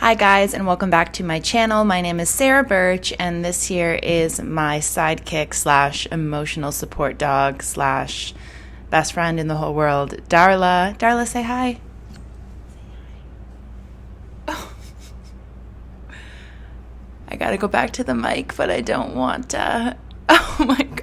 Hi guys, and welcome back to my channel. My name is Sarah Birch, and this here is my sidekick slash emotional support dog slash best friend in the whole world, Darla. Darla, say hi. Oh. I gotta go back to the mic, but I don't want to. Oh my god.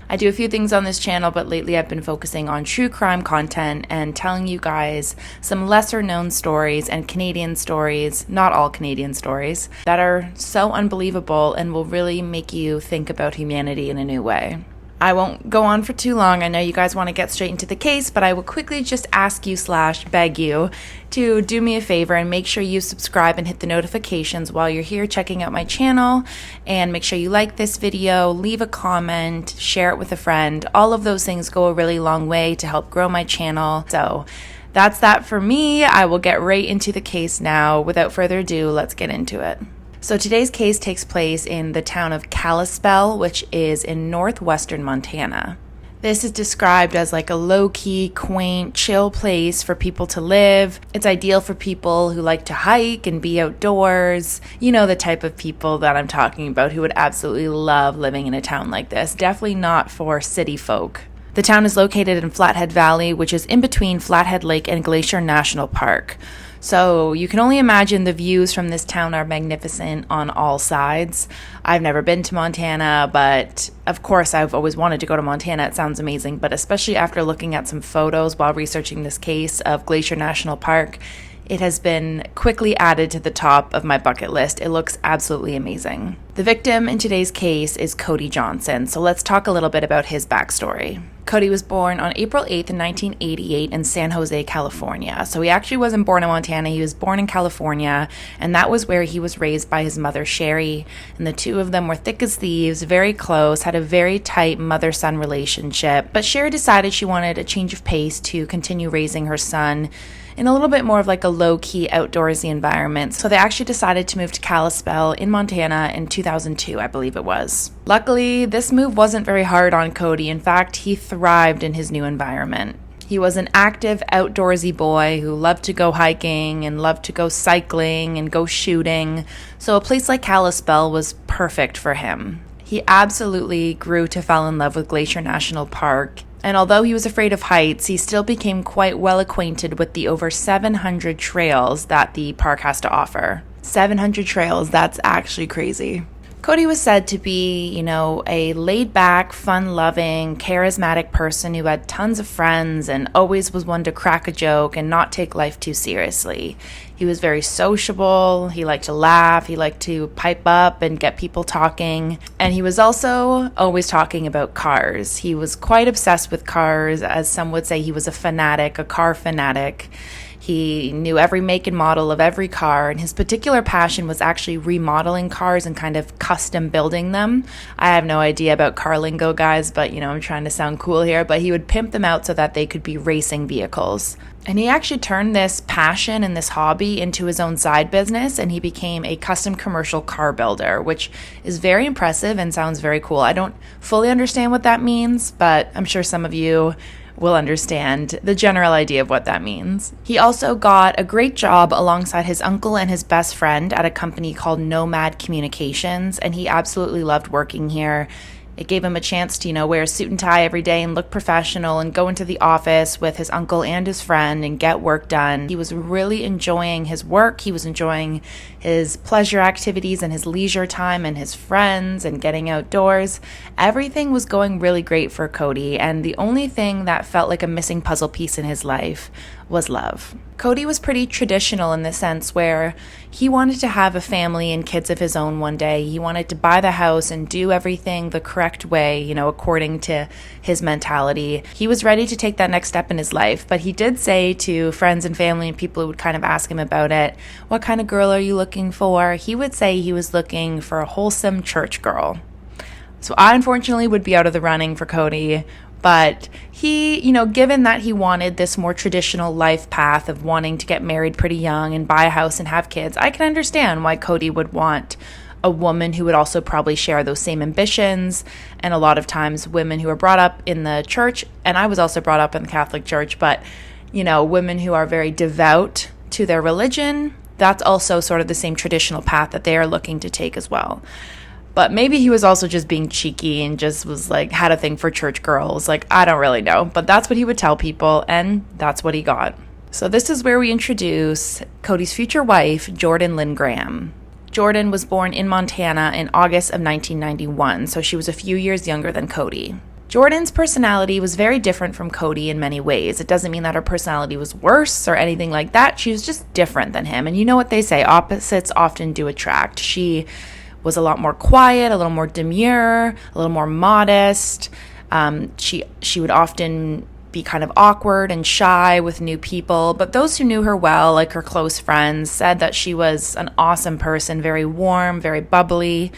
I do a few things on this channel, but lately I've been focusing on true crime content and telling you guys some lesser known stories and Canadian stories, not all Canadian stories, that are so unbelievable and will really make you think about humanity in a new way. I won't go on for too long. I know you guys want to get straight into the case, but I will quickly just ask you slash beg you to do me a favor and make sure you subscribe and hit the notifications while you're here checking out my channel. And make sure you like this video, leave a comment, share it with a friend. All of those things go a really long way to help grow my channel. So that's that for me. I will get right into the case now. Without further ado, let's get into it. So today's case takes place in the town of Kalispell, which is in northwestern Montana. This is described as like a low-key, quaint, chill place for people to live. It's ideal for people who like to hike and be outdoors. You know the type of people that I'm talking about who would absolutely love living in a town like this. Definitely not for city folk. The town is located in Flathead Valley, which is in between Flathead Lake and Glacier National Park. So you can only imagine the views from this town are magnificent on all sides. I've never been to Montana, but of course I've always wanted to go to Montana. It sounds amazing, but especially after looking at some photos while researching this case of Glacier National Park, it has been quickly added to the top of my bucket list. It looks absolutely amazing. The victim in today's case is Cody Johnson, so let's talk a little bit about his backstory. Cody was born on April 8th, 1988 in San Jose, California. So he actually wasn't born in Montana, he was born in California, and that was where he was raised by his mother, Sherry. And the two of them were thick as thieves, very close, had a very tight mother-son relationship. But Sherry decided she wanted a change of pace to continue raising her son in a little bit more of like a low-key outdoorsy environment. So they actually decided to move to Kalispell in Montana in 2002, I believe it was. Luckily, this move wasn't very hard on Cody. In fact, he thrived in his new environment. He was an active, outdoorsy boy who loved to go hiking and loved to go cycling and go shooting. So a place like Kalispell was perfect for him. He absolutely grew to fall in love with Glacier National Park. And although he was afraid of heights, he still became quite well acquainted with the over 700 trails that the park has to offer. 700 trails, that's actually crazy. Cody was said to be, a laid-back, fun-loving, charismatic person who had tons of friends and always was one to crack a joke and not take life too seriously. He was very sociable, he liked to laugh, he liked to pipe up and get people talking, and he was also always talking about cars. He was quite obsessed with cars, as some would say he was a fanatic, a car fanatic. He knew every make and model of every car, and his particular passion was actually remodeling cars and kind of custom building them. I have no idea about car lingo, guys, but I'm trying to sound cool here, but he would pimp them out so that they could be racing vehicles. And he actually turned this passion and this hobby into his own side business, and he became a custom commercial car builder, which is very impressive and sounds very cool. I don't fully understand what that means, but I'm sure some of you will understand the general idea of what that means. He also got a great job alongside his uncle and his best friend at a company called Nomad Communications, and he absolutely loved working here. It gave him a chance to, wear a suit and tie every day and look professional and go into the office with his uncle and his friend and get work done. He was really enjoying his work. He was enjoying his pleasure activities and his leisure time and his friends and getting outdoors. Everything was going really great for Cody, and the only thing that felt like a missing puzzle piece in his life was love. Cody was pretty traditional in the sense where he wanted to have a family and kids of his own one day. He wanted to buy the house and do everything the correct way, according to his mentality. He was ready to take that next step in his life, but he did say to friends and family and people who would kind of ask him about it, "What kind of girl are you looking for?" He would say he was looking for a wholesome church girl. So I unfortunately would be out of the running for Cody. But he, given that he wanted this more traditional life path of wanting to get married pretty young and buy a house and have kids, I can understand why Cody would want a woman who would also probably share those same ambitions. And a lot of times women who are brought up in the church, and I was also brought up in the Catholic Church, but, women who are very devout to their religion, that's also sort of the same traditional path that they are looking to take as well. But maybe he was also just being cheeky and just was like, had a thing for church girls. Like, I don't really know. But that's what he would tell people, and that's what he got. So this is where we introduce Cody's future wife, Jordan Lynn Graham. Jordan was born in Montana in August of 1991, so she was a few years younger than Cody. Jordan's personality was very different from Cody in many ways. It doesn't mean that her personality was worse or anything like that. She was just different than him. And you know what they say, opposites often do attract. She was a lot more quiet, a little more demure, a little more modest. She would often be kind of awkward and shy with new people, but those who knew her well, like her close friends, said that she was an awesome person, very warm, very bubbly,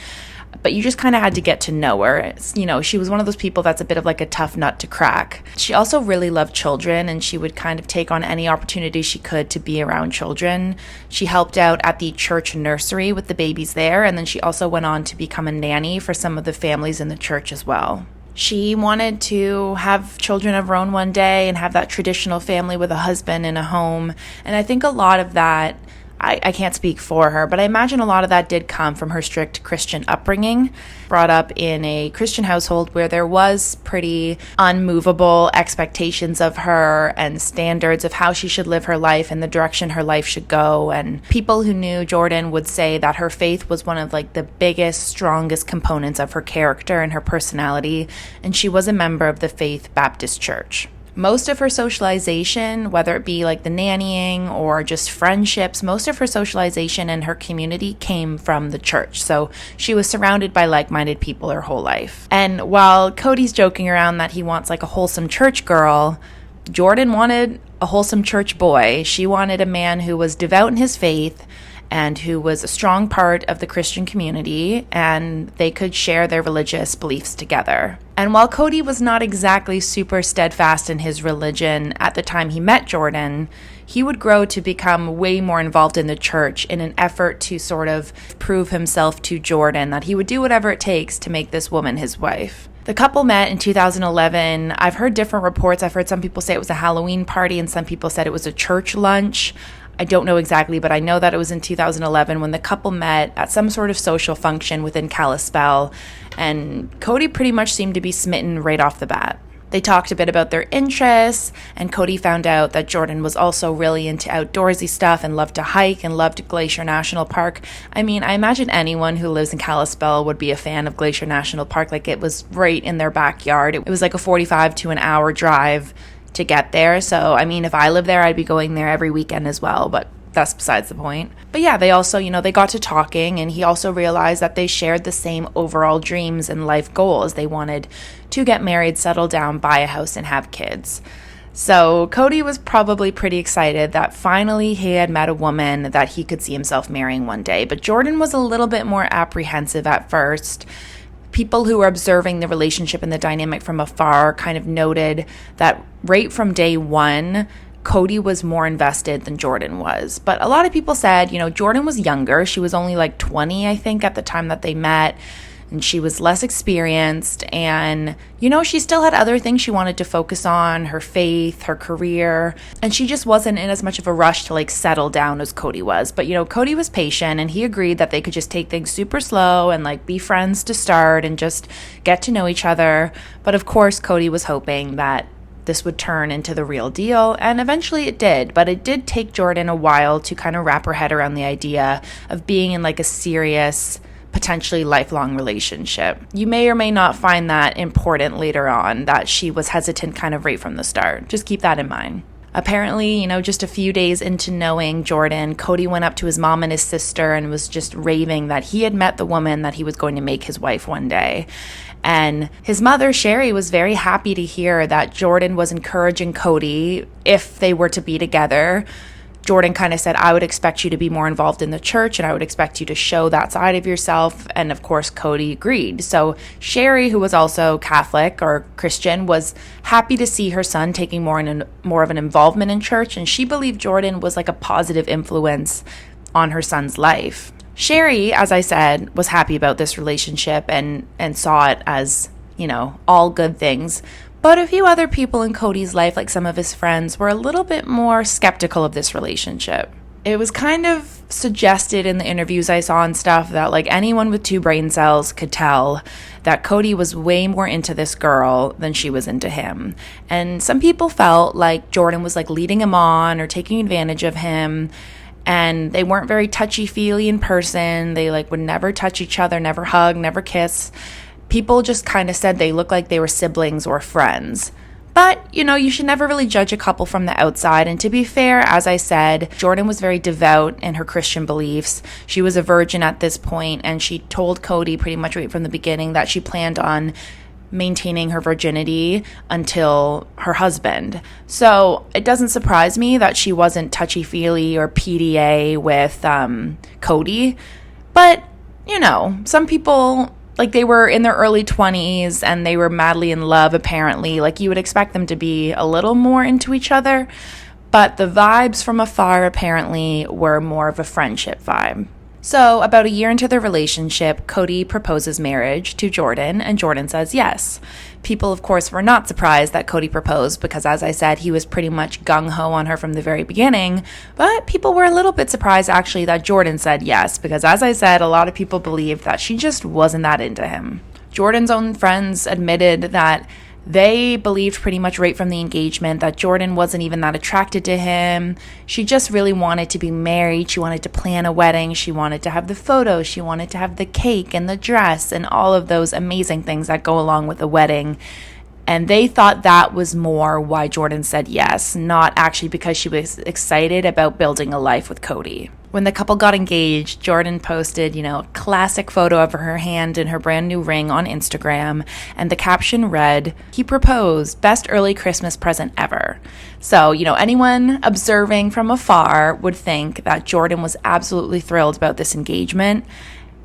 but you just kind of had to get to know her. She was one of those people that's a bit of like a tough nut to crack. She also really loved children, and she would kind of take on any opportunity she could to be around children. She helped out at the church nursery with the babies there, and then she also went on to become a nanny for some of the families in the church as well. She wanted to have children of her own one day and have that traditional family with a husband and a home. And I think a lot of that, I can't speak for her, but I imagine a lot of that did come from her strict Christian upbringing, brought up in a Christian household where there was pretty unmovable expectations of her and standards of how she should live her life and the direction her life should go. And people who knew Jordan would say that her faith was one of like the biggest, strongest components of her character and her personality, and she was a member of the Faith Baptist Church. Most of her socialization, whether it be like the nannying or just friendships, most of her socialization in her community came from the church. So she was surrounded by like-minded people her whole life. And while Cody's joking around that he wants like a wholesome church girl, Jordan wanted a wholesome church boy. She wanted a man who was devout in his faith and who was a strong part of the Christian community, and they could share their religious beliefs together. And while Cody was not exactly super steadfast in his religion at the time he met Jordan, he would grow to become way more involved in the church in an effort to sort of prove himself to Jordan that he would do whatever it takes to make this woman his wife. The couple met in 2011. I've heard different reports. I've heard some people say it was a Halloween party and some people said it was a church lunch. I don't know exactly, but I know that it was in 2011 when the couple met at some sort of social function within Kalispell, and Cody pretty much seemed to be smitten right off the bat. They talked a bit about their interests, and Cody found out that Jordan was also really into outdoorsy stuff and loved to hike and loved Glacier National Park. I mean, I imagine anyone who lives in Kalispell would be a fan of Glacier National Park. Like, it was right in their backyard. It was like a 45 to an hour drive to get there. So, I mean, if I lived there, I'd be going there every weekend as well, but that's besides the point. But yeah, they also, they got to talking, and he also realized that they shared the same overall dreams and life goals. They wanted to get married, settle down, buy a house, and have kids. So Cody was probably pretty excited that finally he had met a woman that he could see himself marrying one day. But Jordan was a little bit more apprehensive at first. People who were observing the relationship and the dynamic from afar kind of noted that right from day one, Cody was more invested than Jordan was. But a lot of people said, Jordan was younger. She was only like 20, I think, at the time that they met. And she was less experienced. And, she still had other things she wanted to focus on, her faith, her career. And she just wasn't in as much of a rush to like settle down as Cody was. But, Cody was patient, and he agreed that they could just take things super slow and like be friends to start and just get to know each other. But of course, Cody was hoping that this would turn into the real deal, and eventually it did. But it did take Jordan a while to kind of wrap her head around the idea of being in like a serious, potentially lifelong relationship. You may or may not find that important later on, that she was hesitant kind of right from the start. Just keep that in mind. Apparently, just a few days into knowing Jordan, Cody went up to his mom and his sister and was just raving that he had met the woman that he was going to make his wife one day. And his mother, Sherry, was very happy to hear that Jordan was encouraging Cody if they were to be together. Jordan kind of said, I would expect you to be more involved in the church, and I would expect you to show that side of yourself. And of course, Cody agreed. So Sherry, who was also Catholic or Christian, was happy to see her son taking more of an involvement in church. And she believed Jordan was like a positive influence on her son's life. Sherry, as I said, was happy about this relationship and saw it as, all good things. But a few other people in Cody's life, like some of his friends, were a little bit more skeptical of this relationship. It was kind of suggested in the interviews I saw and stuff that like anyone with 2 brain cells could tell that Cody was way more into this girl than she was into him. And some people felt like Jordan was like leading him on or taking advantage of him, and they weren't very touchy-feely in person. They like would never touch each other, never hug, never kiss. People just kind of said they looked like they were siblings or friends. But, you know, you should never really judge a couple from the outside. And to be fair, as I said, Jordan was very devout in her Christian beliefs. She was a virgin at this point, and she told Cody pretty much right from the beginning that she planned on maintaining her virginity until her husband. So it doesn't surprise me that she wasn't touchy-feely or PDA with Cody. But, you know, some people, like, they were in their early 20s and they were madly in love, apparently. Like, you would expect them to be a little more into each other. But the vibes from afar, apparently, were more of a friendship vibe. So, about a year into their relationship, Cody proposes marriage to Jordan, and Jordan says yes. People, of course, were not surprised that Cody proposed because, as I said, he was pretty much gung-ho on her from the very beginning. But people were a little bit surprised, actually, that Jordan said yes because, as I said, a lot of people believed that she just wasn't that into him. Jordan's own friends admitted that they believed pretty much right from the engagement that Jordan wasn't even that attracted to him. She just really wanted to be married. She wanted to plan a wedding. She wanted to have the photos. She wanted to have the cake and the dress and all of those amazing things that go along with a wedding. And they thought that was more why Jordan said yes, not actually because she was excited about building a life with Cody. When the couple got engaged, Jordan posted, a classic photo of her hand in her brand new ring on Instagram, and the caption read, "He proposed, best early Christmas present ever." So, anyone observing from afar would think that Jordan was absolutely thrilled about this engagement.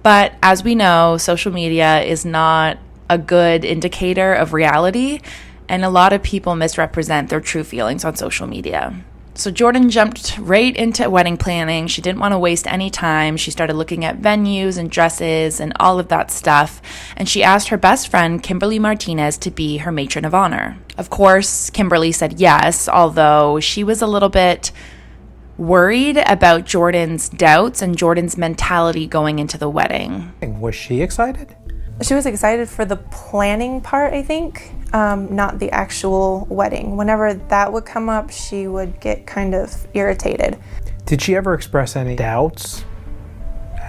But as we know, social media is not a good indicator of reality, and a lot of people misrepresent their true feelings on social media. So Jordan jumped right into wedding planning. She didn't want to waste any time. She started looking at venues and dresses and all of that stuff. And she asked her best friend, Kimberly Martinez, to be her matron of honor. Of course, Kimberly said yes, although she was a little bit worried about Jordan's doubts and Jordan's mentality going into the wedding. Was she excited? She was excited for the planning part, I think, not the actual wedding. Whenever that would come up, she would get kind of irritated. Did she ever express any doubts?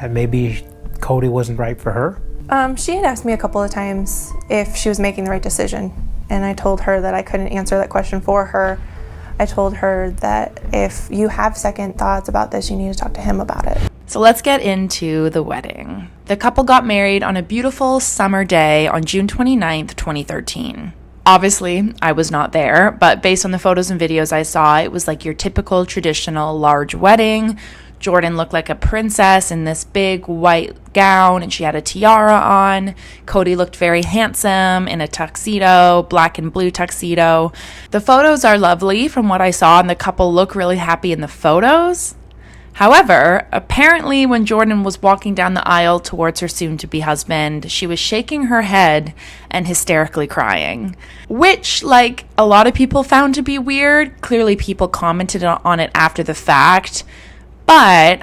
Maybe Cody wasn't right for her? She had asked me a couple of times if she was making the right decision, and I told her that I couldn't answer that question for her. I told her that if you have second thoughts about this, you need to talk to him about it. So let's get into the wedding. The couple got married on a beautiful summer day on June 29th, 2013. Obviously, I was not there, but based on the photos and videos I saw, it was like your typical traditional large wedding. Jordan looked like a princess in this big white gown, and she had a tiara on. Cody looked very handsome in a tuxedo, black and blue tuxedo. The photos are lovely from what I saw, and the couple look really happy in the photos. However, apparently when Jordan was walking down the aisle towards her soon-to-be husband, she was shaking her head and hysterically crying, which, a lot of people found to be weird. Clearly, people commented on it after the fact. But,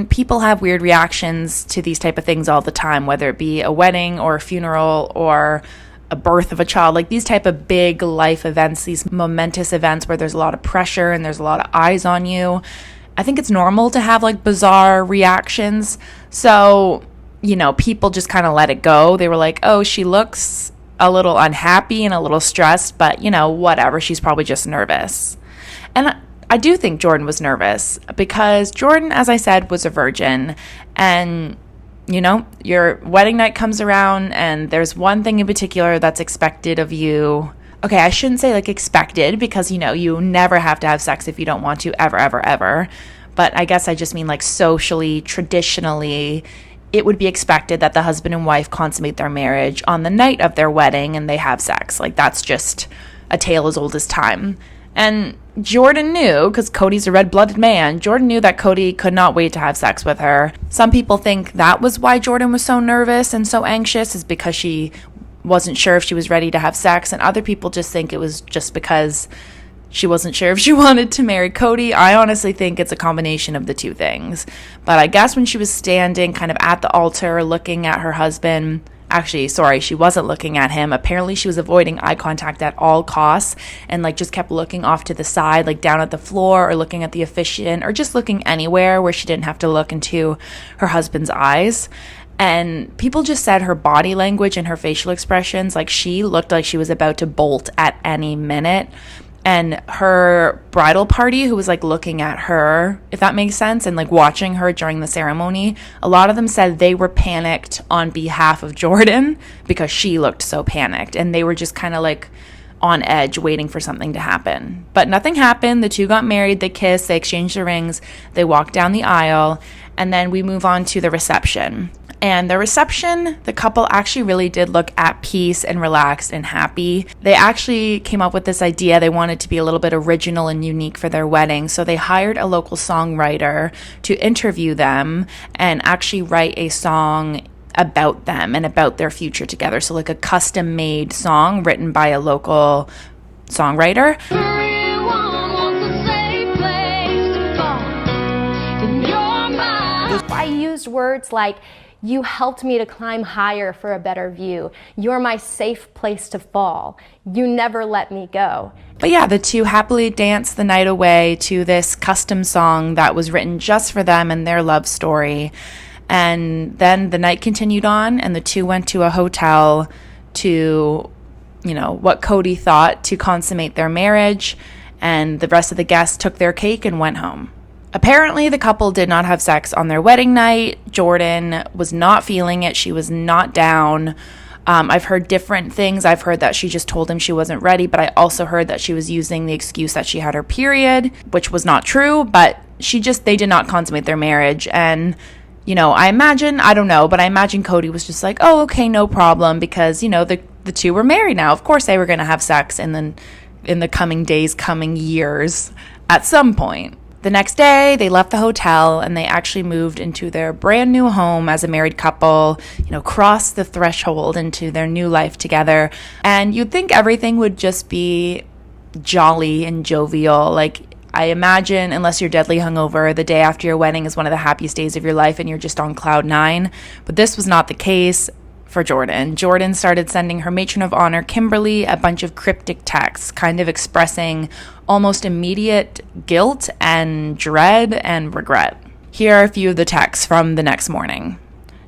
people have weird reactions to these type of things all the time, whether it be a wedding or a funeral or a birth of a child. These type of big life events, these momentous events where there's a lot of pressure and there's a lot of eyes on you. I think it's normal to have bizarre reactions. So, people just kind of let it go. They were like, oh, she looks a little unhappy and a little stressed, but whatever. She's probably just nervous. And I do think Jordan was nervous because Jordan, as I said, was a virgin. And, your wedding night comes around and there's one thing in particular that's expected of you. Okay, I shouldn't say expected because, you never have to have sex if you don't want to, ever, ever, ever. But I guess I just mean socially, traditionally, it would be expected that the husband and wife consummate their marriage on the night of their wedding and they have sex. That's just a tale as old as time. And Jordan knew, because Cody's a red-blooded man, Jordan knew that Cody could not wait to have sex with her. Some people think that was why Jordan was so nervous and so anxious, is because she wasn't sure if she was ready to have sex, and other people just think it was just because She wasn't sure if she wanted to marry Cody. I honestly think it's a combination of the two things. But I guess when she was standing kind of at the altar looking at her husband, actually, sorry, she wasn't looking at him. Apparently she was avoiding eye contact at all costs and like just kept looking off to the side, like down at the floor or looking at the officiant or just looking anywhere where she didn't have to look into her husband's eyes. And people just said her body language and her facial expressions, like she looked like she was about to bolt at any minute. And her bridal party, who was like looking at her, if that makes sense, and like watching her during the ceremony, a lot of them said they were panicked on behalf of Jordan because she looked so panicked. And they were just kind of like on edge waiting for something to happen. But nothing happened. The two got married, they kissed, they exchanged the rings, they walked down the aisle, and then we move on to the reception. And the reception, the couple actually really did look at peace and relaxed and happy. They actually came up with this idea. They wanted to be a little bit original and unique for their wedding. So they hired a local songwriter to interview them and actually write a song about them and about their future together. So like a custom-made song written by a local songwriter. I used words like, "You helped me to climb higher for a better view. You're my safe place to fall. You never let me go." But yeah, the two happily danced the night away to this custom song that was written just for them and their love story. And then the night continued on, and the two went to a hotel to, you know, what Cody thought to consummate their marriage. And the rest of the guests took their cake and went home. Apparently, the couple did not have sex on their wedding night. Jordan was not feeling it. She was not down. I've heard different things. I've heard that she just told him she wasn't ready, but I also heard that she was using the excuse that she had her period, which was not true, but they did not consummate their marriage. And, you know, I imagine Cody was just like, oh, okay, no problem, because, you know, the two were married now. Of course they were going to have sex in the coming days, coming years at some point. The next day, they left the hotel and they actually moved into their brand new home as a married couple, you know, crossed the threshold into their new life together. And you'd think everything would just be jolly and jovial. Like, I imagine, unless you're deadly hungover, the day after your wedding is one of the happiest days of your life and you're just on cloud nine. But this was not the case for Jordan. Jordan started sending her matron of honor, Kimberly, a bunch of cryptic texts, kind of expressing almost immediate guilt and dread and regret. Here are a few of the texts from the next morning.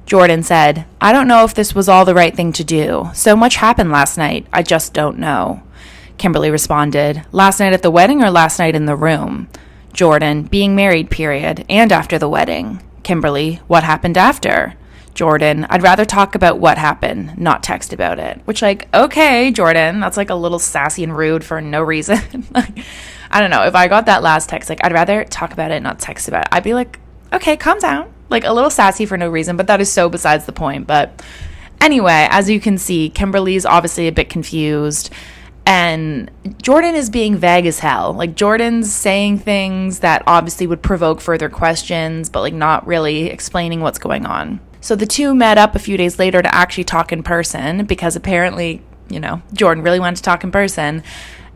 Jordan said, "I don't know if this was all the right thing to do. So much happened last night. I just don't know." Kimberly responded, "Last night at the wedding or last night in the room?" Jordan, "Being married, period, and after the wedding." Kimberly, "What happened after?" Jordan, "I'd rather talk about what happened, not text about it." Which, like, okay, Jordan, that's like a little sassy and rude for no reason. Like, I don't know. If I got that last text, like, "I'd rather talk about it, not text about it," I'd be like, okay, calm down. Like, a little sassy for no reason, but that is so besides the point. But anyway, as you can see, Kimberly's obviously a bit confused. And Jordan is being vague as hell. Like, Jordan's saying things that obviously would provoke further questions, but like not really explaining what's going on. So the two met up a few days later to actually talk in person because apparently, you know, Jordan really wanted to talk in person.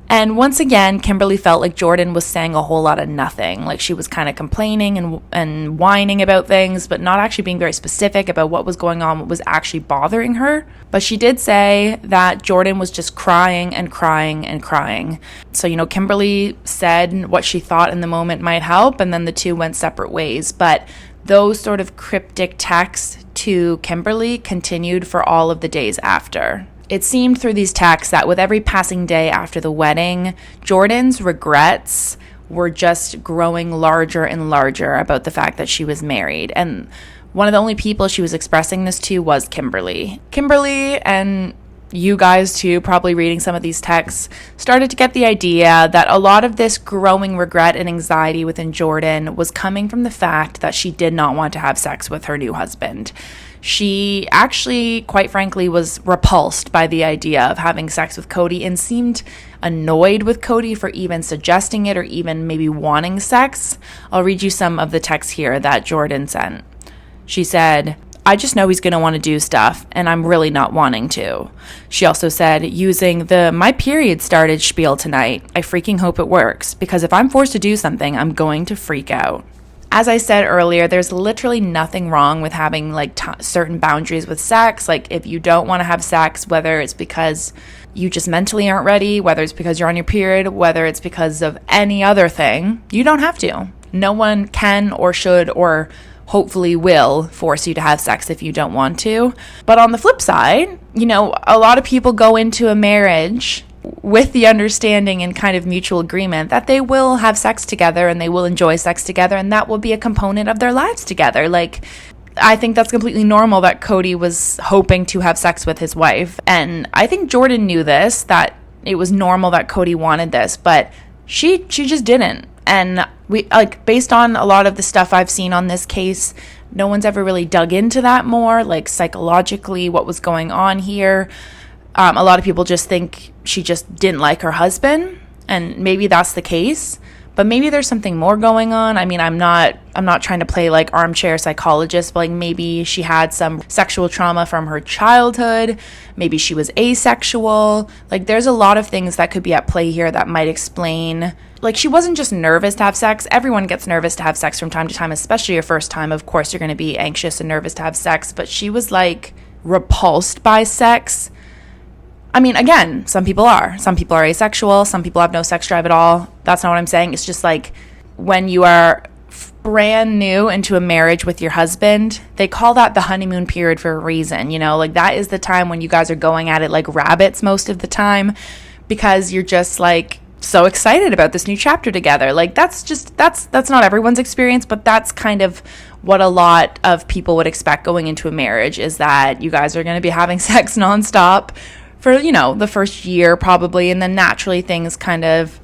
And once again, Kimberly felt like Jordan was saying a whole lot of nothing. Like, she was kind of complaining and whining about things, but not actually being very specific about what was going on, what was actually bothering her. But she did say that Jordan was just crying and crying and crying. So, you know, Kimberly said what she thought in the moment might help, and then the two went separate ways. But those sort of cryptic texts to Kimberly continued for all of the days after. It seemed through these texts that with every passing day after the wedding, Jordan's regrets were just growing larger and larger about the fact that she was married. And one of the only people she was expressing this to was Kimberly. Kimberly, and you guys too, probably reading some of these texts, started to get the idea that a lot of this growing regret and anxiety within Jordan was coming from the fact that she did not want to have sex with her new husband. She actually, quite frankly, was repulsed by the idea of having sex with Cody and seemed annoyed with Cody for even suggesting it or even maybe wanting sex. I'll read you some of the texts here that Jordan sent. She said, I just know he's going to want to do stuff, and I'm really not wanting to. She also said, using the "my period started" spiel tonight, I freaking hope it works, because if I'm forced to do something, I'm going to freak out. As I said earlier, there's literally nothing wrong with having like certain boundaries with sex. Like if you don't want to have sex, whether it's because you just mentally aren't ready, whether it's because you're on your period, whether it's because of any other thing, you don't have to. No one can or should or hopefully will force you to have sex if you don't want to. But on the flip side, you know, a lot of people go into a marriage with the understanding and kind of mutual agreement that they will have sex together and they will enjoy sex together, and that will be a component of their lives together. Like, I think that's completely normal that Cody was hoping to have sex with his wife. And I think Jordan knew this, that it was normal that Cody wanted this, but she just didn't. And we, like, based on a lot of the stuff I've seen on this case, no one's ever really dug into that more, like psychologically, what was going on here. A lot of people just think she just didn't like her husband, and maybe that's the case, but maybe there's something more going on. I mean, I'm not trying to play like armchair psychologist, but like maybe she had some sexual trauma from her childhood. Maybe she was asexual. Like there's a lot of things that could be at play here that might explain. Like she wasn't just nervous to have sex. Everyone gets nervous to have sex from time to time, especially your first time. Of course, you're going to be anxious and nervous to have sex, but she was like repulsed by sex. I mean, again, some people are. Some people are asexual. Some people have no sex drive at all. That's not what I'm saying. It's just like when you are brand new into a marriage with your husband, they call that the honeymoon period for a reason. You know, like that is the time when you guys are going at it like rabbits most of the time, because you're just like so excited about this new chapter together. Like that's not everyone's experience, but that's kind of what a lot of people would expect going into a marriage, is that you guys are going to be having sex nonstop for, you know, the first year probably, and then naturally things kind of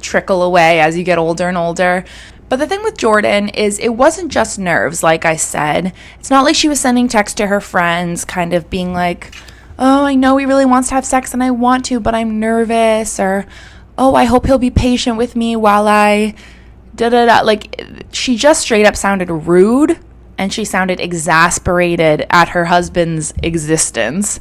trickle away as you get older and older. But the thing with Jordan is it wasn't just nerves, like I said. It's not like she was sending texts to her friends kind of being like, oh, I know he really wants to have sex and I want to, but I'm nervous, or oh, I hope he'll be patient with me while I da-da-da. Like, she just straight up sounded rude, and she sounded exasperated at her husband's existence.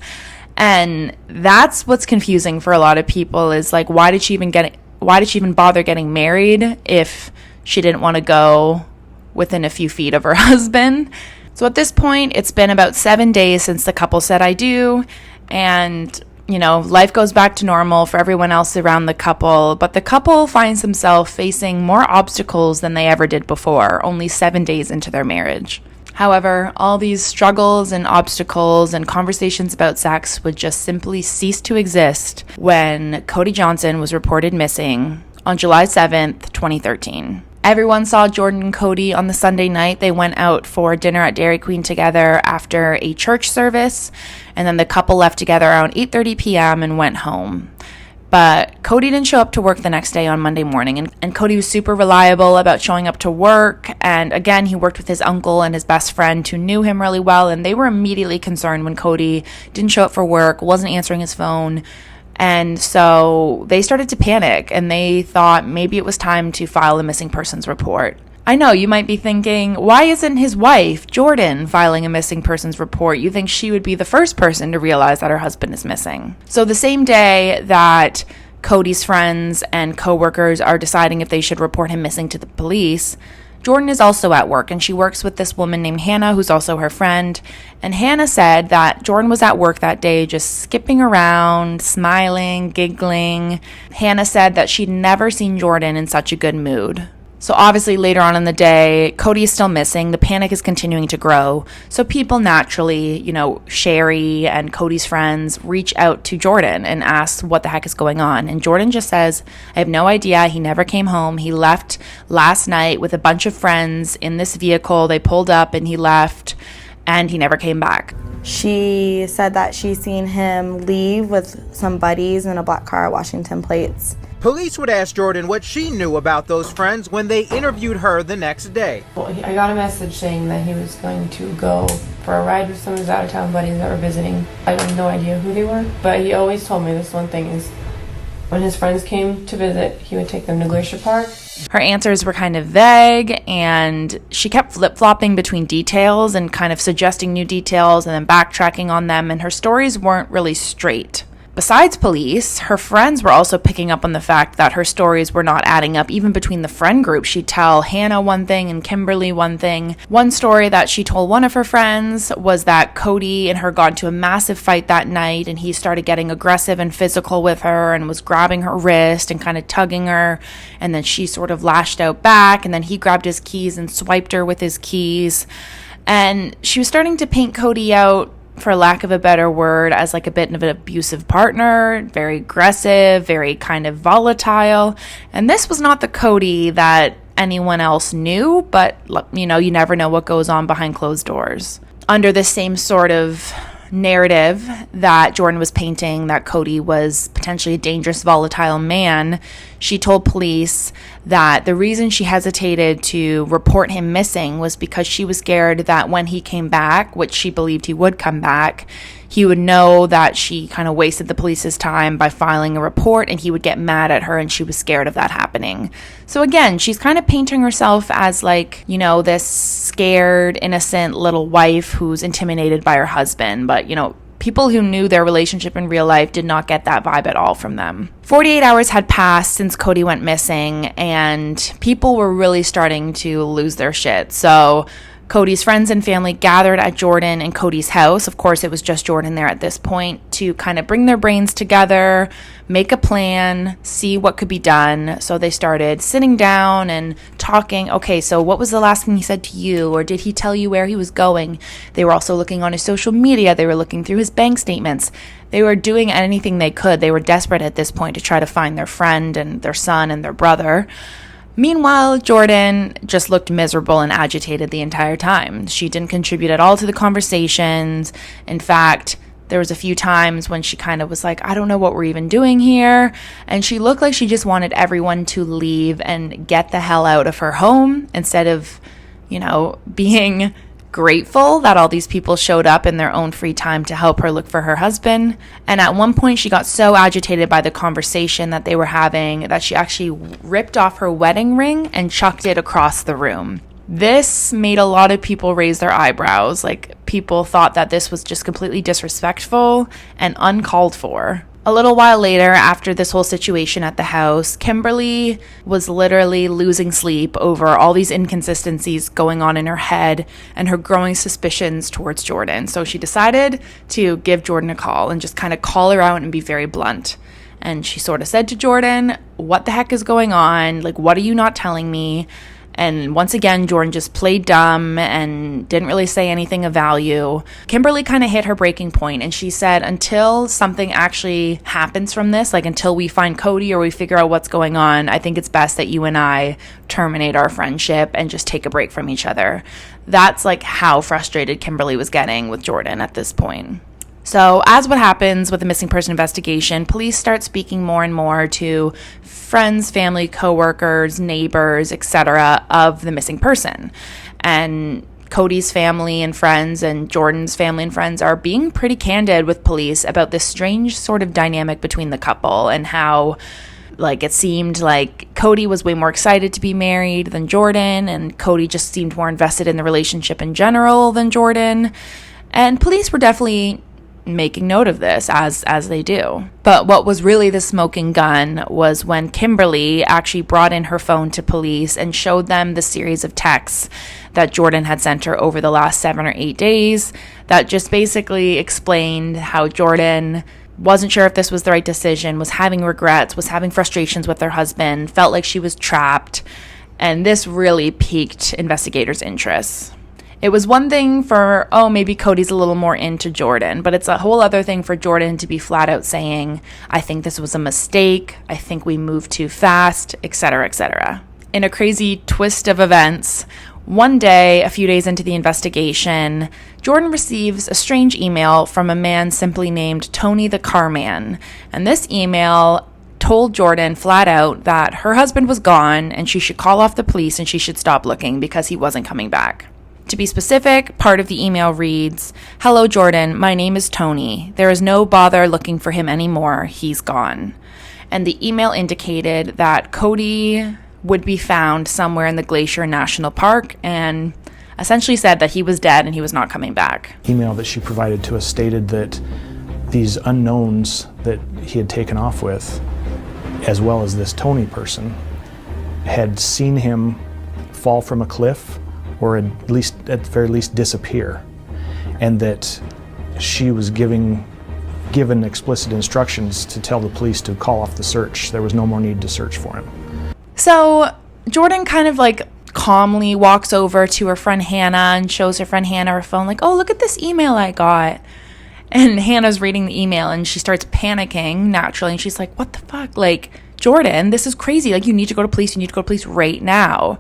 And that's what's confusing for a lot of people, is like, why did she even bother getting married if she didn't want to go within a few feet of her husband? So at this point, it's been about 7 days since the couple said I do, and you know, life goes back to normal for everyone else around the couple, but the couple finds themselves facing more obstacles than they ever did before, only 7 days into their marriage. However, all these struggles and obstacles and conversations about sex would just simply cease to exist when Cody Johnson was reported missing on July 7th, 2013. Everyone saw Jordan and Cody on the Sunday night. They went out for dinner at Dairy Queen together after a church service, and then the couple left together around 8:30 p.m. and went home. But Cody didn't show up to work the next day on Monday morning, and Cody was super reliable about showing up to work. And again, he worked with his uncle and his best friend who knew him really well, and they were immediately concerned when Cody didn't show up for work, wasn't answering his phone. And so they started to panic, and they thought maybe it was time to file a missing persons report. I know you might be thinking, why isn't his wife, Jordan, filing a missing persons report? You think she would be the first person to realize that her husband is missing. So the same day that Cody's friends and coworkers are deciding if they should report him missing to the police, Jordan is also at work, and she works with this woman named Hannah, who's also her friend. And Hannah said that Jordan was at work that day just skipping around, smiling, giggling. Hannah said that she'd never seen Jordan in such a good mood. So obviously later on in the day, Cody is still missing. The panic is continuing to grow. So people naturally, you know, Sherry and Cody's friends reach out to Jordan and ask what the heck is going on. And Jordan just says, I have no idea. He never came home. He left last night with a bunch of friends in this vehicle. They pulled up and he left, and he never came back. She said that she seen him leave with some buddies in a black car at Washington Plates. Police would ask Jordan what she knew about those friends when they interviewed her the next day. Well, I got a message saying that he was going to go for a ride with some of his out-of-town buddies that were visiting. I had no idea who they were, but he always told me this one thing is, When his friends came to visit, he would take them to Glacier Park. Her answers were kind of vague, and she kept flip-flopping between details and kind of suggesting new details and then backtracking on them, and her stories weren't really straight. Besides police, her friends were also picking up on the fact that her stories were not adding up. Even between the friend group, she'd tell Hannah one thing and Kimberly one thing. One story that she told one of her friends was that Cody and her got into a massive fight that night, and he started getting aggressive and physical with her and was grabbing her wrist and kind of tugging her, and then she sort of lashed out back, and then he grabbed his keys and swiped her with his keys. And she was starting to paint Cody out, for lack of a better word, as like a bit of an abusive partner, very aggressive, very kind of volatile. And this was not the Cody that anyone else knew, but you know, you never know what goes on behind closed doors. Under the same sort of narrative that Jordan was painting, that Cody was potentially a dangerous, volatile man, she told police that the reason she hesitated to report him missing was because she was scared that when he came back, which she believed he would come back, he would know that she kind of wasted the police's time by filing a report, and he would get mad at her, and she was scared of that happening. So again, she's kind of painting herself as like, you know, this scared, innocent little wife who's intimidated by her husband. But, you know, people who knew their relationship in real life did not get that vibe at all from them. 48 hours had passed since Cody went missing, and people were really starting to lose their shit. So Cody's friends and family gathered at Jordan and Cody's house. Of course, it was just Jordan there at this point, to kind of bring their brains together, make a plan, see what could be done. So they started sitting down and talking. Okay, so what was the last thing he said to you? Or did he tell you where he was going? They were also looking on his social media. They were looking through his bank statements. They were doing anything they could. They were desperate at this point to try to find their friend and their son and their brother. Meanwhile, Jordan just looked miserable and agitated the entire time. She didn't contribute at all to the conversations. In fact, there was a few times when she kind of was like, I don't know what we're even doing here. And she looked like she just wanted everyone to leave and get the hell out of her home, instead of, you know, being grateful that all these people showed up in their own free time to help her look for her husband. And at one point, she got so agitated by the conversation that they were having that she actually ripped off her wedding ring and chucked it across the room. This made a lot of people raise their eyebrows. Like, people thought that this was just completely disrespectful and uncalled for. A little while later, after this whole situation at the house, Kimberly was literally losing sleep over all these inconsistencies going on in her head and her growing suspicions towards Jordan. So she decided to give Jordan a call and just kind of call her out and be very blunt. And she sort of said to Jordan, what the heck is going on? Like, what are you not telling me? And once again, Jordan just played dumb and didn't really say anything of value. Kimberly kind of hit her breaking point, and she said, until something actually happens from this, like until we find Cody or we figure out what's going on, I think it's best that you and I terminate our friendship and just take a break from each other. That's like how frustrated Kimberly was getting with Jordan at this point. So as what happens with the missing person investigation, police start speaking more and more to friends, family, coworkers, neighbors, etc. of the missing person. And Cody's family and friends and Jordan's family and friends are being pretty candid with police about this strange sort of dynamic between the couple, and how, like, it seemed like Cody was way more excited to be married than Jordan, and Cody just seemed more invested in the relationship in general than Jordan. And police were definitely making note of this, as they do. But what was really the smoking gun was when Kimberly actually brought in her phone to police and showed them the series of texts that Jordan had sent her over the last 7 or 8 days that just basically explained how Jordan wasn't sure if this was the right decision, was having regrets, was having frustrations with her husband, felt like she was trapped. And this really piqued investigators' interest. It was one thing for, oh, maybe Cody's a little more into Jordan, but it's a whole other thing for Jordan to be flat out saying, I think this was a mistake, I think we moved too fast, etc., etc. In a crazy twist of events, one day, a few days into the investigation, Jordan receives a strange email from a man simply named Tony the Carman. And this email told Jordan flat out that her husband was gone and she should call off the police and she should stop looking because he wasn't coming back. To be specific, part of the email reads, "Hello, Jordan. My name is Tony. There is no bother looking for him anymore. He's gone." And the email indicated that Cody would be found somewhere in the Glacier National Park and essentially said that he was dead and he was not coming back. Email that she provided to us stated that these unknowns that he had taken off with, as well as this Tony person, had seen him fall from a cliff or at the very least disappear, and that she was given explicit instructions to tell the police to call off the search. There was no more need to search for him. So Jordan kind of like calmly walks over to her friend Hannah and shows her friend Hannah her phone, like, oh, look at this email I got. And Hannah's reading the email and she starts panicking naturally, and she's like, what the fuck? Like, Jordan, this is crazy. Like, you need to go to police. You need to go to police right now.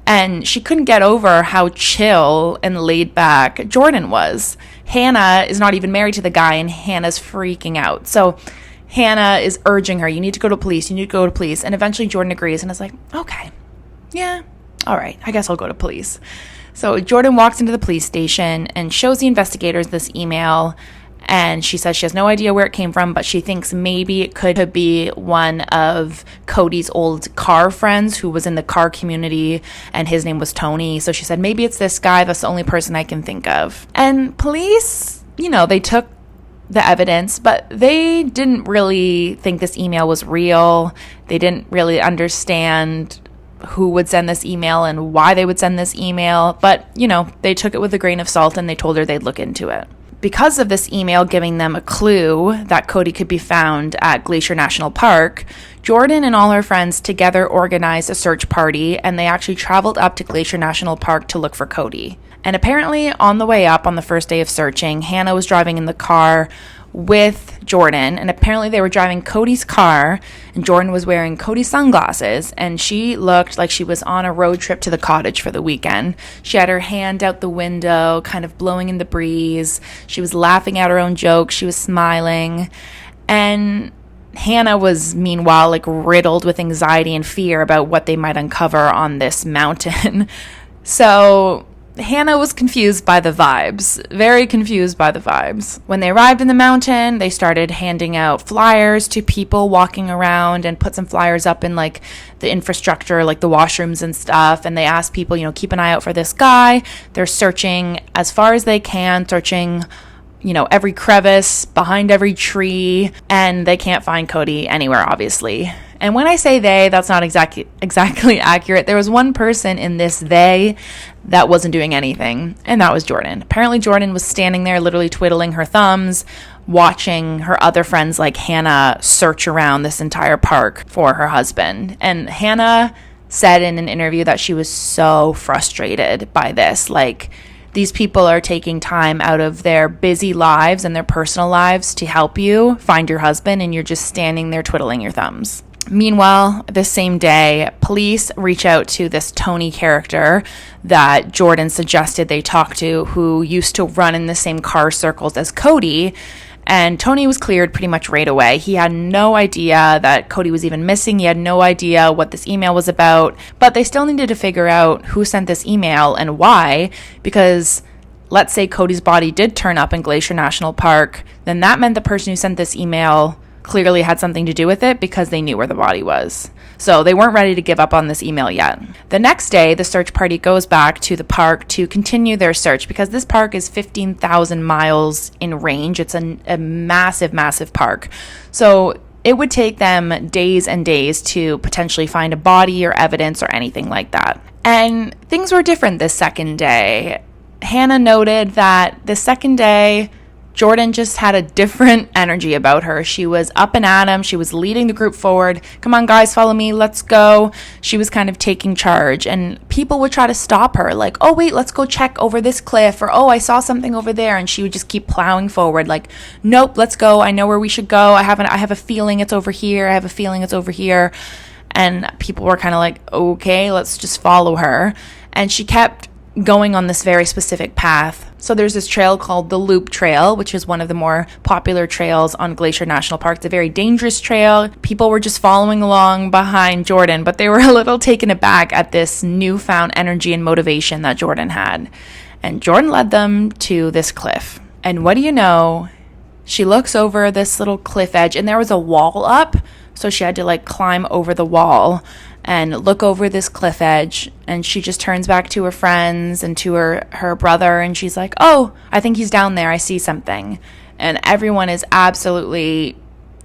And she couldn't get over how chill and laid back Jordan was. Hannah is not even married to the guy, and Hannah's freaking out. So Hannah is urging her, you need to go to police. You need to go to police. And eventually Jordan agrees and is like, okay, yeah, all right, I guess I'll go to police. So Jordan walks into the police station and shows the investigators this email. And she says she has no idea where it came from, but she thinks maybe it could be one of Cody's old car friends who was in the car community, and his name was Tony. So she said, maybe it's this guy. That's the only person I can think of. And police, they took the evidence, but they didn't really think this email was real. They didn't really understand who would send this email and why they would send this email. But, they took it with a grain of salt, and they told her they'd look into it. Because of this email giving them a clue that Cody could be found at Glacier National Park, Jordan and all her friends together organized a search party, and they actually traveled up to Glacier National Park to look for Cody. And apparently on the way up on the first day of searching, Hannah was driving in the car with Jordan, and apparently they were driving Cody's car, and Jordan was wearing Cody's sunglasses, and she looked like she was on a road trip to the cottage for the weekend. She had her hand out the window, kind of blowing in the breeze. She was laughing at her own jokes. She was smiling. And Hannah was, meanwhile, like riddled with anxiety and fear about what they might uncover on this mountain. So Hannah was confused by the vibes, very confused by the vibes. When they arrived in the mountain, they started handing out flyers to people walking around and put some flyers up in like the infrastructure, like the washrooms and stuff. And they asked people, keep an eye out for this guy. They're searching as far as they can, searching every crevice, behind every tree, and they can't find Cody anywhere, obviously. And when I say they, that's not exactly accurate. There was one person in this they that wasn't doing anything, and that was Jordan. Apparently Jordan was standing there literally twiddling her thumbs, watching her other friends like Hannah search around this entire park for her husband. And Hannah said in an interview that she was so frustrated by this. Like, these people are taking time out of their busy lives and their personal lives to help you find your husband, and you're just standing there twiddling your thumbs. Meanwhile, this same day, police reach out to this Tony character that Jordan suggested they talk to, who used to run in the same car circles as Cody. And Tony was cleared pretty much right away. He had no idea that Cody was even missing. He had no idea what this email was about. But they still needed to figure out who sent this email and why. Because let's say Cody's body did turn up in Glacier National Park, then that meant the person who sent this email clearly had something to do with it, because they knew where the body was. So they weren't ready to give up on this email yet. The next day, the search party goes back to the park to continue their search, because this park is 15,000 miles in range. It's a massive, massive park. So it would take them days and days to potentially find a body or evidence or anything like that. And things were different this second day. Hannah noted that the second day, Jordan just had a different energy about her. She was up and at 'em. She was leading the group forward. Come on, guys, follow me. Let's go. She was kind of taking charge. And people would try to stop her. Like, oh, wait, let's go check over this cliff. Or, oh, I saw something over there. And she would just keep plowing forward. Like, nope, let's go. I know where we should go. I have a feeling it's over here. I have a feeling it's over here. And people were kind of like, okay, let's just follow her. And she kept going on this very specific path. So there's this trail called the Loop Trail, which is one of the more popular trails on Glacier National Park. It's a very dangerous trail. People were just following along behind Jordan, but they were a little taken aback at this newfound energy and motivation that Jordan had. And Jordan led them to this cliff. And what do you know? She looks over this little cliff edge, and there was a wall up So she had to like climb over the wall and look over this cliff edge. And she just turns back to her friends and to her brother. And she's like, oh, I think he's down there. I see something. And everyone is absolutely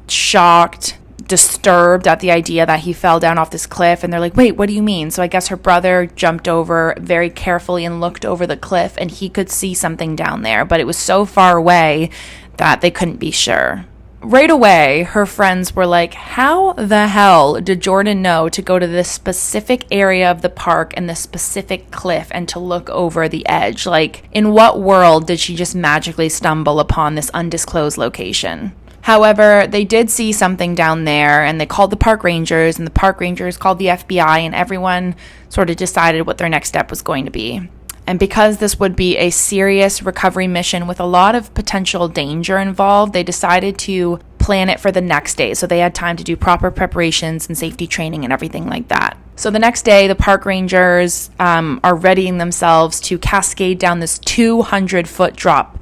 shocked, disturbed at the idea that he fell down off this cliff. And they're like, wait, what do you mean? So I guess her brother jumped over very carefully and looked over the cliff, and he could see something down there, but it was so far away that they couldn't be sure. Right away, her friends were like, how the hell did Jordan know to go to this specific area of the park and this specific cliff and to look over the edge? Like, in what world did she just magically stumble upon this undisclosed location? However, they did see something down there, and they called the park rangers, and the park rangers called the FBI, and everyone sort of decided what their next step was going to be. And because this would be a serious recovery mission with a lot of potential danger involved, they decided to plan it for the next day. So they had time to do proper preparations and safety training and everything like that. So the next day, the park rangers are readying themselves to cascade down this 200-foot drop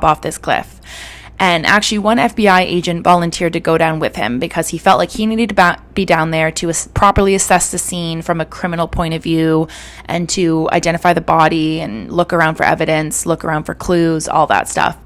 off this cliff. And actually, one FBI agent volunteered to go down with him because he felt like he needed to be down there to properly assess the scene from a criminal point of view and to identify the body and look around for evidence, look around for clues, all that stuff.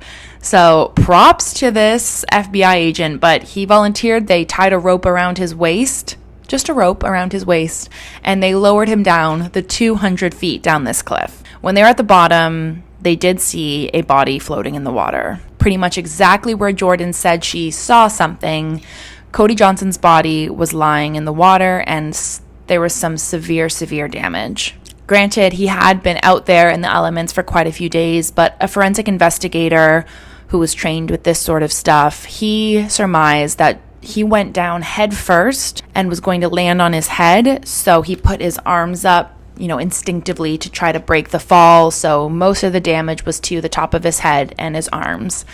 So props to this FBI agent, but he volunteered. They tied a rope around his waist, just a rope around his waist, and they lowered him down the 200 feet down this cliff. When they were at the bottom, they did see a body floating in the water. Pretty much exactly where Jordan said she saw something, Cody Johnson's body was lying in the water, and there was some severe damage. Granted, he had been out there in the elements for quite a few days, but a forensic investigator who was trained with this sort of stuff, he surmised that he went down head first and was going to land on his head, so he put his arms up, instinctively to try to break the fall. So most of the damage was to the top of his head and his arms.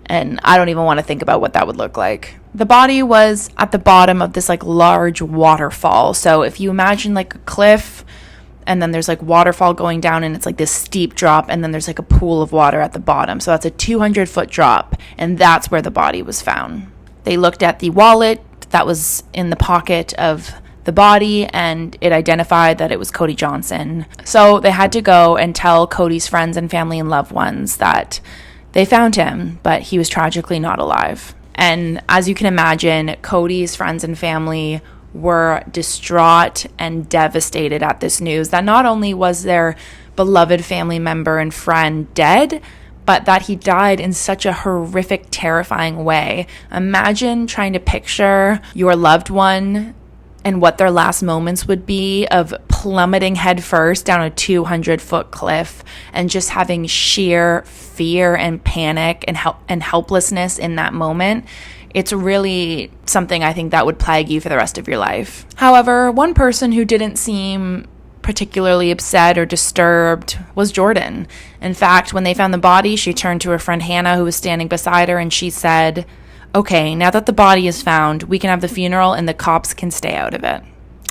And I don't even want to think about what that would look like. The body was at the bottom of this large waterfall. So if you imagine a cliff and then there's waterfall going down and it's this steep drop, and then there's a pool of water at the bottom. So that's a 200-foot drop, and that's where the body was found. They looked at the wallet that was in the pocket of the body, and it identified that it was Cody Johnson. So they had to go and tell Cody's friends and family and loved ones that they found him, but he was tragically not alive. And as you can imagine, Cody's friends and family were distraught and devastated at this news, that not only was their beloved family member and friend dead, but that he died in such a horrific, terrifying way. Imagine trying to picture your loved one and what their last moments would be of plummeting headfirst down a 200-foot cliff and just having sheer fear and panic and helplessness in that moment. It's really something I think that would plague you for the rest of your life. However, one person who didn't seem particularly upset or disturbed was Jordan. In fact, when they found the body, she turned to her friend Hannah, who was standing beside her, and she said, okay, now that the body is found, we can have the funeral and the cops can stay out of it.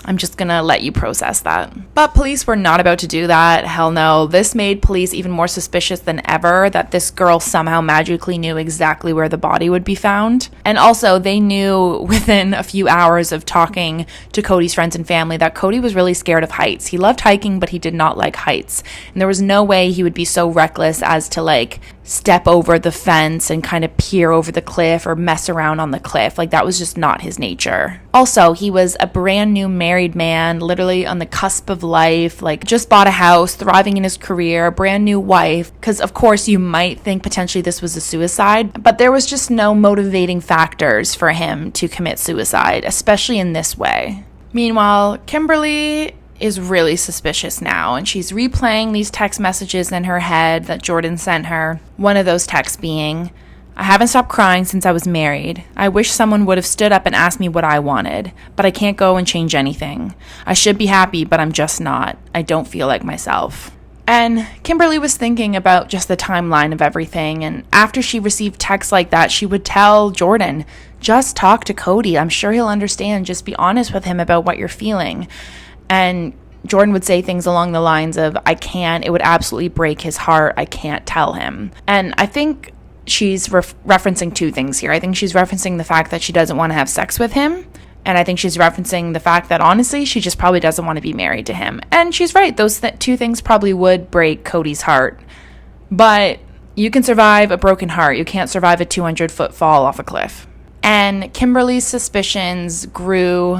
I'm just gonna let you process that. But police were not about to do that. Hell no. This made police even more suspicious than ever that this girl somehow magically knew exactly where the body would be found. And also, they knew within a few hours of talking to Cody's friends and family that Cody was really scared of heights. He loved hiking, but he did not like heights. And there was no way he would be so reckless as to step over the fence and kind of peer over the cliff or mess around on the cliff. That was just not his nature. Also, he was a brand new married man, literally on the cusp of life, just bought a house, thriving in his career, a brand new wife. Because of course you might think potentially this was a suicide, but there was just no motivating factors for him to commit suicide, especially in this way. Meanwhile, Kimberly is really suspicious now, and she's replaying these text messages in her head that Jordan sent her. One of those texts being, I haven't stopped crying since I was married. I wish someone would have stood up and asked me what I wanted, but I can't go and change anything. I should be happy, but I'm just not. I don't feel like myself. And Kimberly was thinking about just the timeline of everything, and after she received texts like that, she would tell Jordan, just talk to Cody. I'm sure he'll understand. Just be honest with him about what you're feeling. And Jordan would say things along the lines of, I can't, it would absolutely break his heart, I can't tell him. And I think she's referencing two things here. I think she's referencing the fact that she doesn't want to have sex with him. And I think she's referencing the fact that, honestly, she just probably doesn't want to be married to him. And she's right. Those two things probably would break Cody's heart. But you can survive a broken heart. You can't survive a 200-foot fall off a cliff. And Kimberly's suspicions grew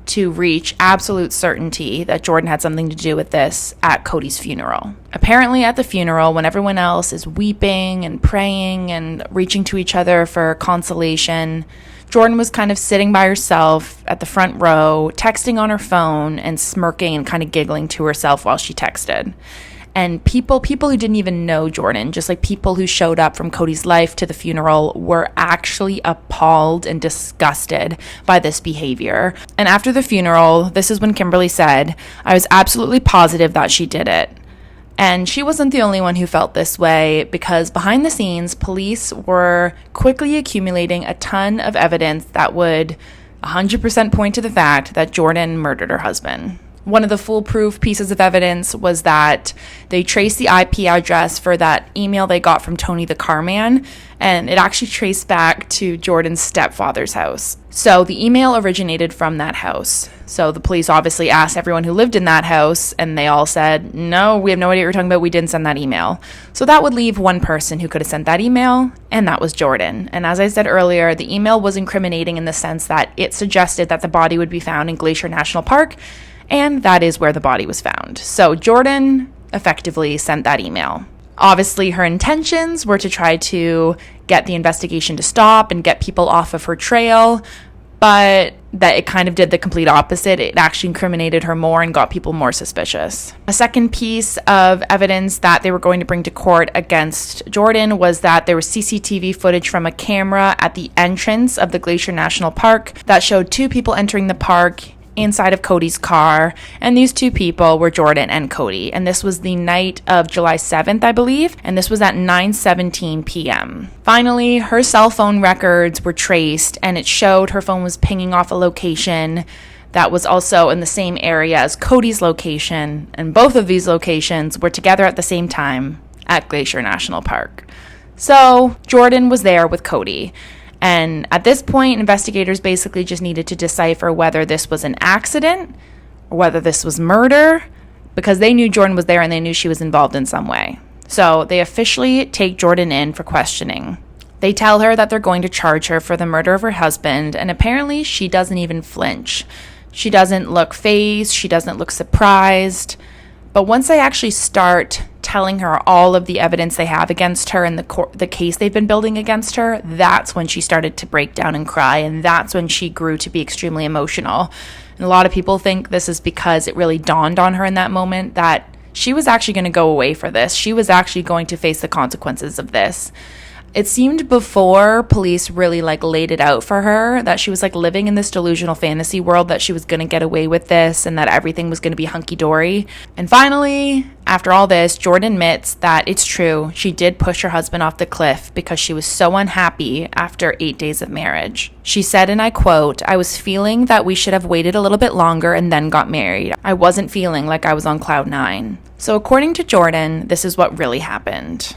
to reach absolute certainty that Jordan had something to do with this at Cody's funeral. Apparently at the funeral, when everyone else is weeping and praying and reaching to each other for consolation, Jordan was kind of sitting by herself at the front row, texting on her phone and smirking and kind of giggling to herself while she texted. And people who didn't even know Jordan, just like people who showed up from Cody's life to the funeral, were actually appalled and disgusted by this behavior. And after the funeral, this is when Kimberly said, "I was absolutely positive that she did it." And she wasn't the only one who felt this way, because behind the scenes, police were quickly accumulating a ton of evidence that would 100% point to the fact that Jordan murdered her husband. One of the foolproof pieces of evidence was that they traced the IP address for that email they got from Tony the Carman, and it actually traced back to Jordan's stepfather's house. So the email originated from that house. So the police obviously asked everyone who lived in that house, and they all said, "No, we have no idea what you're talking about. We didn't send that email." So that would leave one person who could have sent that email, and that was Jordan. And as I said earlier, the email was incriminating in the sense that it suggested that the body would be found in Glacier National Park, and that is where the body was found. So Jordan effectively sent that email. Obviously, her intentions were to try to get the investigation to stop and get people off of her trail, but that it kind of did the complete opposite. It actually incriminated her more and got people more suspicious. A second piece of evidence that they were going to bring to court against Jordan was that there was CCTV footage from a camera at the entrance of the Glacier National Park that showed two people entering the park inside of Cody's car, and these two people were Jordan and Cody, and this was the night of July 7th, I believe, and this was at 9:17 p.m. Finally, her cell phone records were traced, and it showed her phone was pinging off a location that was also in the same area as Cody's location, and both of these locations were together at the same time at Glacier National Park. So Jordan was there with Cody. And at this point, investigators basically just needed to decipher whether this was an accident or whether this was murder, because they knew Jordan was there and they knew she was involved in some way. So they officially take Jordan in for questioning. They tell her that they're going to charge her for the murder of her husband, and apparently she doesn't even flinch. She doesn't look fazed, she doesn't look surprised. But once they actually start telling her all of the evidence they have against her and the case they've been building against her, that's when she started to break down and cry, and that's when she grew to be extremely emotional. And a lot of people think this is because it really dawned on her in that moment that she was actually going to go away for this. She was actually going to face the consequences of this. It seemed before police really laid it out for her that she was living in this delusional fantasy world that she was going to get away with this and that everything was going to be hunky-dory. And finally, after all this, Jordan admits that it's true. She did push her husband off the cliff because she was so unhappy after 8 days of marriage. She said, and I quote, "I was feeling that we should have waited a little bit longer and then got married. I wasn't feeling like I was on cloud nine." So according to Jordan, this is what really happened.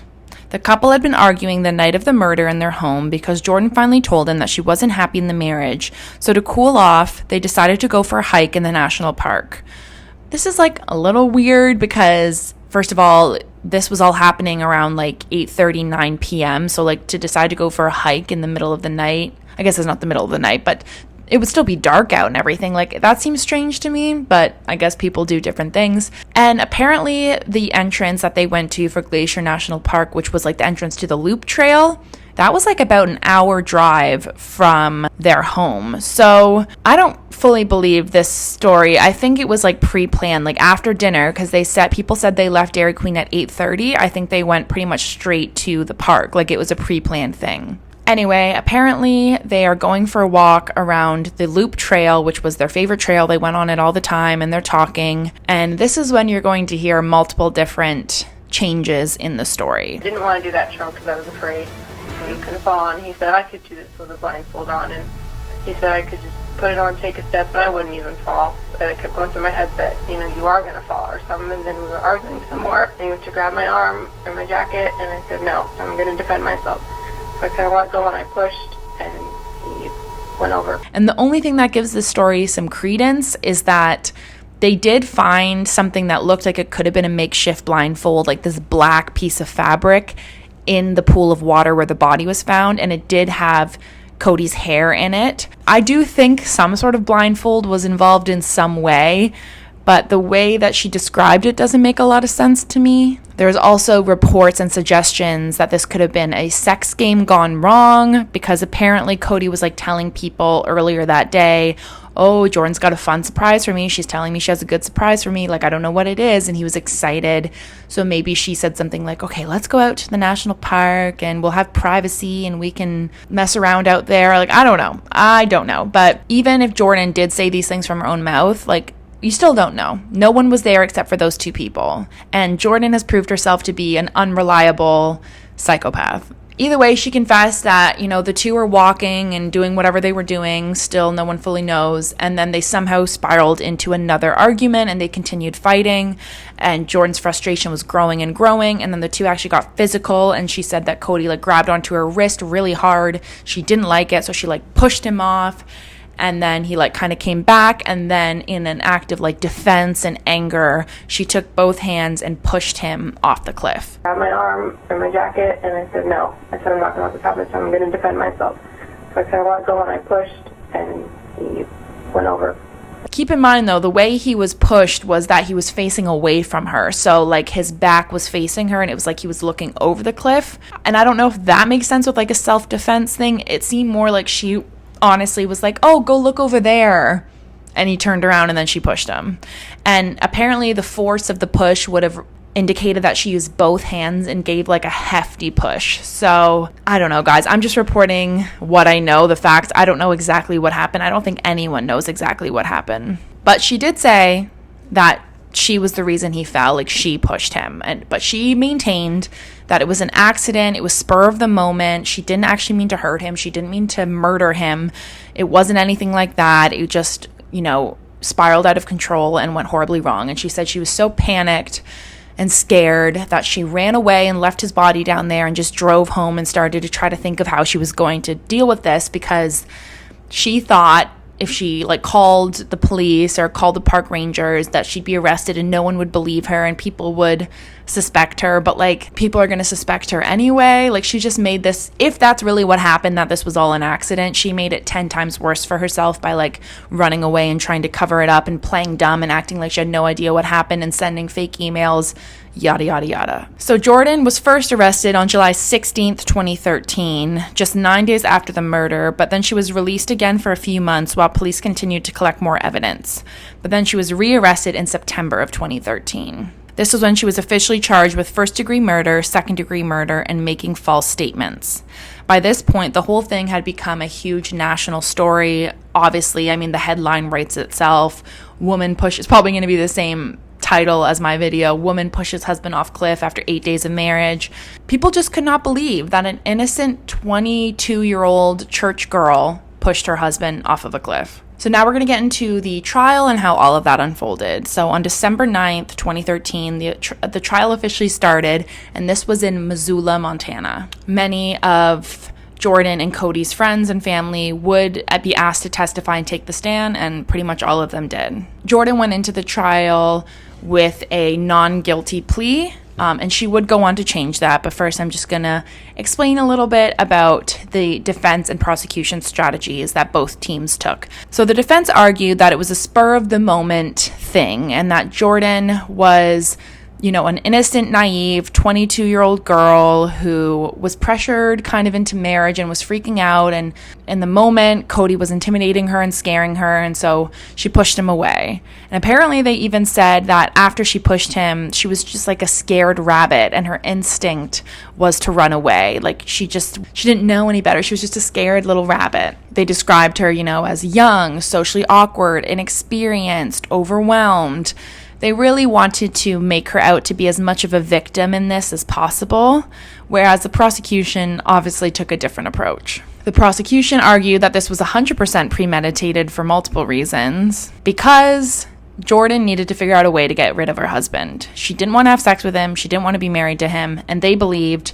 The couple had been arguing the night of the murder in their home because Jordan finally told him that she wasn't happy in the marriage. So to cool off, they decided to go for a hike in the national park. This is a little weird because, first of all, this was all happening around 8:30, 9 p.m. So to decide to go for a hike in the middle of the night, I guess it's not the middle of the night, but it would still be dark out and everything. That seems strange to me, but I guess people do different things. And apparently the entrance that they went to for Glacier National Park, which was the entrance to the loop trail, that was about an hour drive from their home. So I don't fully believe this story. I think it was pre-planned, after dinner, because people said they left Dairy Queen at 8:30. I think they went pretty much straight to the park. It was a pre-planned thing. Anyway, apparently they are going for a walk around the loop trail, which was their favorite trail. They went on it all the time, and they're talking. And this is when you're going to hear multiple different changes in the story. I didn't want to do that trail because I was afraid he could fall on. He said I could do this with a blindfold on, and he said I could just put it on, take a step, and I wouldn't even fall. And it kept going through my head that, you are going to fall or something. And then we were arguing some more. And he went to grab my arm or my jacket, and I said, no, I'm going to defend myself. So I kind of let go and I pushed, and he went over. And the only thing that gives this story some credence is that they did find something that looked like it could have been a makeshift blindfold, like this black piece of fabric in the pool of water where the body was found, and it did have Cody's hair in it. I do think some sort of blindfold was involved in some way, but the way that she described it doesn't make a lot of sense to me. There's also reports and suggestions that this could have been a sex game gone wrong, because apparently Cody was like telling people earlier that day, oh, Jordan's got a fun surprise for me. She's telling me she has a good surprise for me. Like, I don't know what it is. And he was excited. So maybe she said something like, okay, let's go out to the national park and we'll have privacy and we can mess around out there. Like, I don't know. But even if Jordan did say these things from her own mouth, like, you still don't know. No one was there except for those two people. And Jordan has proved herself to be an unreliable psychopath. Either way, she confessed that, the two were walking and doing whatever they were doing. Still, no one fully knows. And then they somehow spiraled into another argument and they continued fighting. And Jordan's frustration was growing and growing. And then the two actually got physical. And she said that Cody grabbed onto her wrist really hard. She didn't like it. So she pushed him off. And then he kind of came back, and then in an act of defense and anger, she took both hands and pushed him off the cliff. I grabbed my arm and my jacket, and I said no. I said I'm not going to let this happen, so I'm going to defend myself. So I kind of let go and I pushed, and he went over. Keep in mind, though, the way he was pushed was that he was facing away from her. So, his back was facing her, and it was like he was looking over the cliff. And I don't know if that makes sense with, a self-defense thing. It seemed more like she honestly was like, oh, go look over there. And he turned around and then she pushed him. And apparently the force of the push would have indicated that she used both hands and gave a hefty push. So I don't know, guys. I'm just reporting what I know, the facts. I don't know exactly what happened. I don't think anyone knows exactly what happened. But she did say that she was the reason he fell, she pushed him. But she maintained that it was an accident. It was spur of the moment. She didn't actually mean to hurt him. She didn't mean to murder him. It wasn't anything like that. It just, spiraled out of control and went horribly wrong. And she said she was so panicked and scared that she ran away and left his body down there and just drove home and started to try to think of how she was going to deal with this, because she thought if she called the police or called the park rangers that she'd be arrested and no one would believe her and people would suspect her. But people are going to suspect her anyway. She just made this, if that's really what happened, that this was all an accident, she made it 10 times worse for herself by running away and trying to cover it up and playing dumb and acting like she had no idea what happened and sending fake emails, yada, yada, yada. So Jordan was first arrested on July 16th, 2013, just 9 days after the murder, but then she was released again for a few months while police continued to collect more evidence. But then she was rearrested in September of 2013. This was when she was officially charged with first-degree murder, second-degree murder, and making false statements. By this point, the whole thing had become a huge national story. Obviously, the headline writes itself. Woman pushes, probably going to be the same title as my video, woman pushes husband off cliff after 8 days of marriage. People just could not believe that an innocent 22-year-old church girl pushed her husband off of a cliff. So now we're going to get into the trial and how all of that unfolded. So on December 9th, 2013, the trial officially started, and this was in Missoula, Montana. Many of Jordan and Cody's friends and family would be asked to testify and take the stand, and pretty much all of them did. Jordan went into the trial with a non-guilty plea, and she would go on to change that. But first, I'm just going to explain a little bit about the defense and prosecution strategies that both teams took. So the defense argued that it was a spur-of-the-moment thing, and that Jordan was an innocent, naive 22-year-old girl who was pressured kind of into marriage and was freaking out. And in the moment, Cody was intimidating her and scaring her. And so she pushed him away. And apparently they even said that after she pushed him, she was just like a scared rabbit and her instinct was to run away. She didn't know any better. She was just a scared little rabbit. They described her, as young, socially awkward, inexperienced, overwhelmed. They really wanted to make her out to be as much of a victim in this as possible, whereas the prosecution obviously took a different approach. The prosecution argued that this was 100% premeditated for multiple reasons, because Jordan needed to figure out a way to get rid of her husband. She didn't want to have sex with him, she didn't want to be married to him, and they believed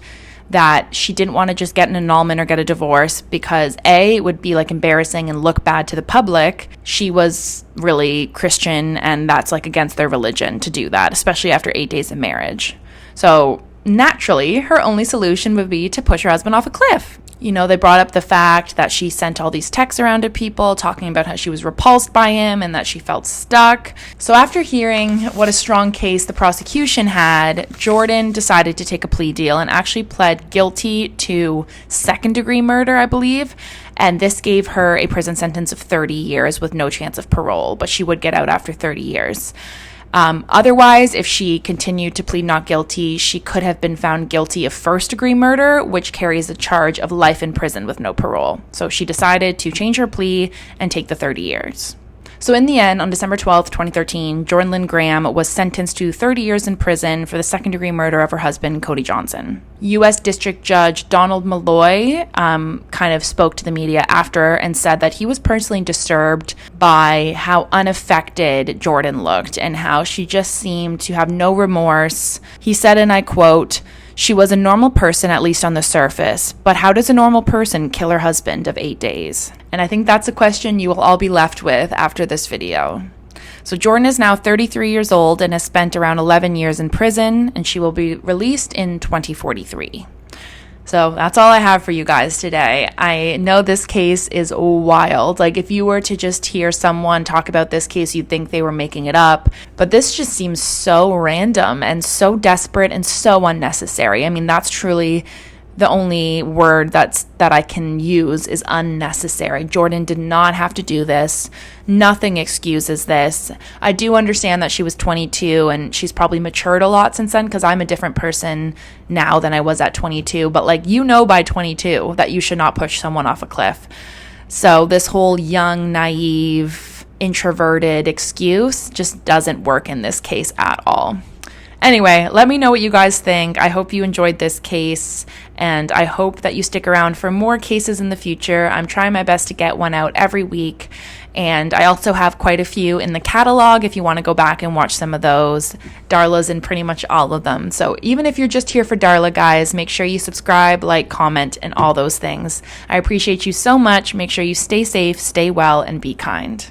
that she didn't want to just get an annulment or get a divorce because A, it would be like embarrassing and look bad to the public. She was really Christian, and that's like against their religion to do that, especially after 8 days of marriage. So naturally, her only solution would be to push her husband off a cliff. You know, they brought up the fact that she sent all these texts around to people talking about how she was repulsed by him and that she felt stuck. So after hearing what a strong case the prosecution had, Jordan decided to take a plea deal and actually pled guilty to second-degree murder, I believe. And this gave her a prison sentence of 30 years with no chance of parole, but she would get out after 30 years. Otherwise, if she continued to plead not guilty, she could have been found guilty of first-degree murder, which carries a charge of life in prison with no parole. So she decided to change her plea and take the 30 years. So in the end, on December 12th, 2013, Jordan Lynn Graham was sentenced to 30 years in prison for the second-degree murder of her husband, Cody Johnson. U.S. District Judge Donald Malloy kind of spoke to the media after and said that he was personally disturbed by how unaffected Jordan looked and how she just seemed to have no remorse. He said, and I quote, "She was a normal person, at least on the surface, but how does a normal person kill her husband of 8 days?" And I think that's a question you will all be left with after this video. So Jordan is now 33 years old and has spent around 11 years in prison, and she will be released in 2043. So that's all I have for you guys today. I know this case is wild. Like, if you were to just hear someone talk about this case, you'd think they were making it up. But this just seems so random and so desperate and so unnecessary. I mean, that's truly the only word that I can use is unnecessary. Jordan did not have to do this. Nothing excuses this. I do understand that she was 22 and she's probably matured a lot since then, because I'm a different person now than I was at 22. But like, you know, by 22 that you should not push someone off a cliff. So this whole young, naive, introverted excuse just doesn't work in this case at all. Anyway, let me know what you guys think. I hope you enjoyed this case, and I hope that you stick around for more cases in the future. I'm trying my best to get one out every week, and I also have quite a few in the catalog if you want to go back and watch some of those. Darla's in pretty much all of them. So even if you're just here for Darla, guys, make sure you subscribe, like, comment, and all those things. I appreciate you so much. Make sure you stay safe, stay well, and be kind.